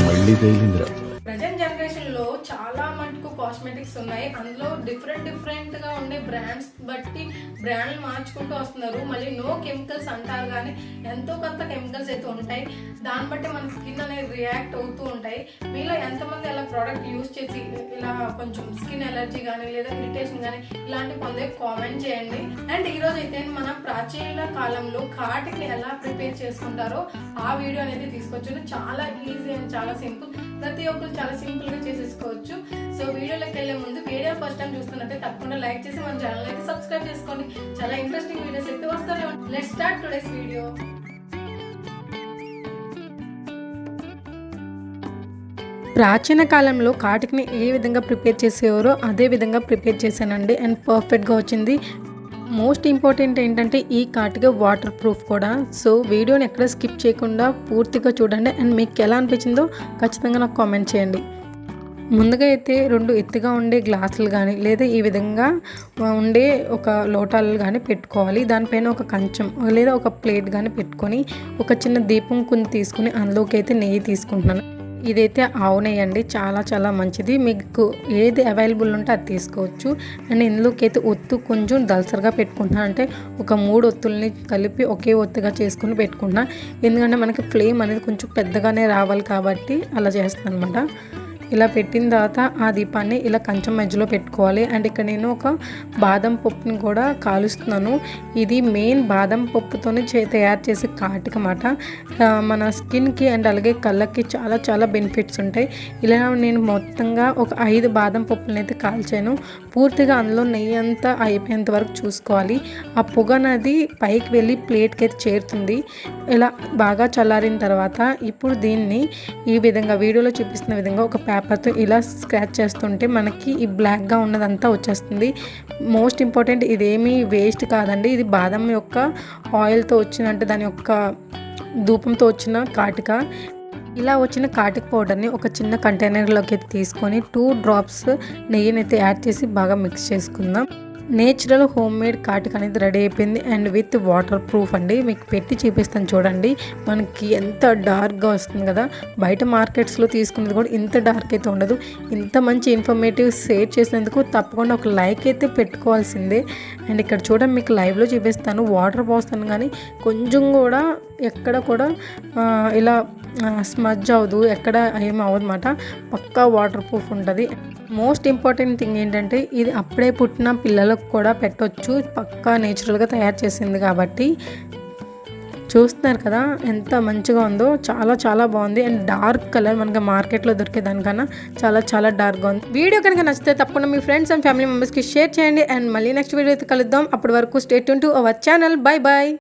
మళ్ళీ తేలిందిరా. Present generation లో చాలా మటుకు కాస్మెటిక్స్ ఉన్నాయి. అందులో డిఫరెంట్ గా ఉండే బ్రాండ్స్ బట్టి బ్రాండ్లు మార్చుకుంటూ వస్తున్నారు. మళ్ళీ నో కెమికల్స్ అంటారు, కానీ ఎంతో కొంత కెమికల్స్ అయితే ఉంటాయి. దాన్ని బట్టి మన స్కిన్ అనేది రియాక్ట్ అవుతూ ఉంటాయి. మీలో ఎంతమంది అలా ప్రోడక్ట్ యూజ్ చేసి ఇలా కొంచెం స్కిన్ ఎలర్జీ కానీ లేదా ఇరిటేషన్ కానీ ఇలాంటి పొందే కామెంట్ చేయండి. అండ్ ఈ రోజు అయితే మన ప్రాచీన కాలంలో కాటిని ఎలా ప్రిపేర్ చేసుకుంటారో ఆ వీడియో అనేది తీసుకొచ్చాను. చాలా ఈజీ అండ్ చాలా సింపుల్, ప్రతి ఒక్కరు చాలా సింపుల్ గా చేసేసుకోవచ్చు. సో వీడియోలోకి వెళ్లే ముందు వీడియో ఫస్ట్ టైం చూస్తున్నట్టే తప్పకుండా లైక్ చేసి మన ఛానల్ అయితే సబ్స్క్రైబ్ చేసుకోండి. చాలా ఇంట్రెస్టింగ్ వీడియోస్ అయితే వస్తాయి. Let's start today's video. ప్రాచీన కాలంలో కాటిని ఏ విధంగా ప్రిపేర్ చేసేవారో అదే విధంగా ప్రిపేర్ చేశానండి. అండ్ పర్ఫెక్ట్గా వచ్చింది. మోస్ట్ ఇంపార్టెంట్ ఏంటంటే ఈ కాటిక వాటర్ ప్రూఫ్ కూడా. సో వీడియోని ఎక్కడ స్కిప్ చేయకుండా పూర్తిగా చూడండి. అండ్ మీకు ఎలా అనిపించిందో ఖచ్చితంగా నాకు కామెంట్ చేయండి. ముందుగా అయితే 2 ఎత్తుగా ఉండే గ్లాసులు కానీ లేదా ఈ విధంగా ఉండే ఒక లోటాలు కానీ పెట్టుకోవాలి. దానిపైన ఒక కంచం లేదా ఒక ప్లేట్ కానీ పెట్టుకొని ఒక చిన్న దీపం కొని తీసుకుని అందులోకి అయితే నెయ్యి తీసుకుంటున్నాను. ఇదైతే ఆవు నెయ్యి అండి, చాలా చాలా మంచిది. మీకు ఏది అవైలబుల్ ఉంటే అది తీసుకోవచ్చు. అండ్ ఇందులోకి అయితే ఒత్తు కొంచెం దలసరిగా పెట్టుకుంటున్నాను. అంటే ఒక 3 ఒత్తుల్ని కలిపి ఒకే ఒత్తుగా చేసుకుని పెట్టుకుంటున్నా. ఎందుకంటే మనకి ఫ్లేమ్ అనేది కొంచెం పెద్దగానే రావాలి కాబట్టి అలా చేస్తాను అనమాట. ఇలా పెట్టిన తర్వాత ఆ దీపాన్ని ఇలా కంచం మధ్యలో పెట్టుకోవాలి. అండ్ ఇక్కడ నేను ఒక బాదం పప్పుని కూడా కాలుస్తున్నాను. ఇది మెయిన్ బాదం పప్పుతోనే తయారు చేసే కాటికమాట. మన స్కిన్కి అండ్ అలాగే కళ్ళకి చాలా చాలా బెనిఫిట్స్ ఉంటాయి. ఇలా నేను మొత్తంగా ఒక 5 బాదం పప్పులను అయితే కాల్చాను. పూర్తిగా అందులో నెయ్యి అంతా అయిపోయేంత వరకు చూసుకోవాలి. ఆ పొగ అనేది పైకి వెళ్ళి ప్లేట్కి అయితే చేరుతుంది. ఇలా బాగా చల్లారిన తర్వాత ఇప్పుడు దీన్ని ఈ విధంగా వీడియోలో చూపిస్తున్న విధంగా ఒక పేపర్తో ఇలా స్క్రాచ్ చేస్తుంటే మనకి ఈ బ్లాక్గా ఉన్నదంతా వచ్చేస్తుంది. మోస్ట్ ఇంపార్టెంట్, ఇదేమీ వేస్ట్ కాదండి. ఇది బాదం యొక్క ఆయిల్తో వచ్చినట్టు దాని యొక్క ధూపంతో వచ్చిన కాటిక. ఇలా వచ్చిన కాటిక పౌడర్ని ఒక చిన్న కంటైనర్లోకి తీసుకొని 2 డ్రాప్స్ నెయ్యిని అయితే యాడ్ చేసి బాగా మిక్స్ చేసుకుందాం. నేచురల్ హోమ్ మేడ్ కాటిక అనేది రెడీ అయిపోయింది. అండ్ విత్ వాటర్ ప్రూఫ్ అండి. మీకు పెట్టి చూపిస్తాను చూడండి. మనకి ఎంత డార్క్గా వస్తుంది కదా. బయట మార్కెట్స్లో తీసుకునేది కూడా ఇంత డార్క్ అయితే ఉండదు. ఇంత మంచి ఇన్ఫర్మేటివ్ షేర్ చేసినందుకు తప్పకుండా ఒక లైక్ అయితే పెట్టుకోవాల్సిందే. అండ్ ఇక్కడ చూడండి, మీకు లైవ్లో చూపిస్తాను. వాటర్ పోస్తాను కానీ కొంచెం కూడా ఎక్కడ కూడా ఇలా స్మజ్ అవ్వదు, ఎక్కడ ఏమి అవ్వదన్నమాట. పక్కా వాటర్ ప్రూఫ్ ఉంటుంది. మోస్ట్ ఇంపార్టెంట్ థింగ్ ఏంటంటే ఇది అప్పుడే పుట్టిన పిల్లలకు కూడా పెట్టవచ్చు. పక్కా నేచురల్గా తయారు చేసింది కాబట్టి. చూస్తున్నారు కదా ఎంత మంచిగా ఉందో. చాలా చాలా బాగుంది. అండ్ డార్క్ కలర్ మనకి మార్కెట్లో దొరికే దానికన్నా చాలా చాలా డార్క్గా ఉంది. వీడియో కనుక నచ్చితే తప్పకుండా మీ ఫ్రెండ్స్ అండ్ ఫ్యామిలీ మెంబర్స్కి షేర్ చేయండి. అండ్ మళ్ళీ నెక్స్ట్ వీడియో అయితే కలుద్దాం. అప్పటి వరకు stay tune to our channel. Bye bye.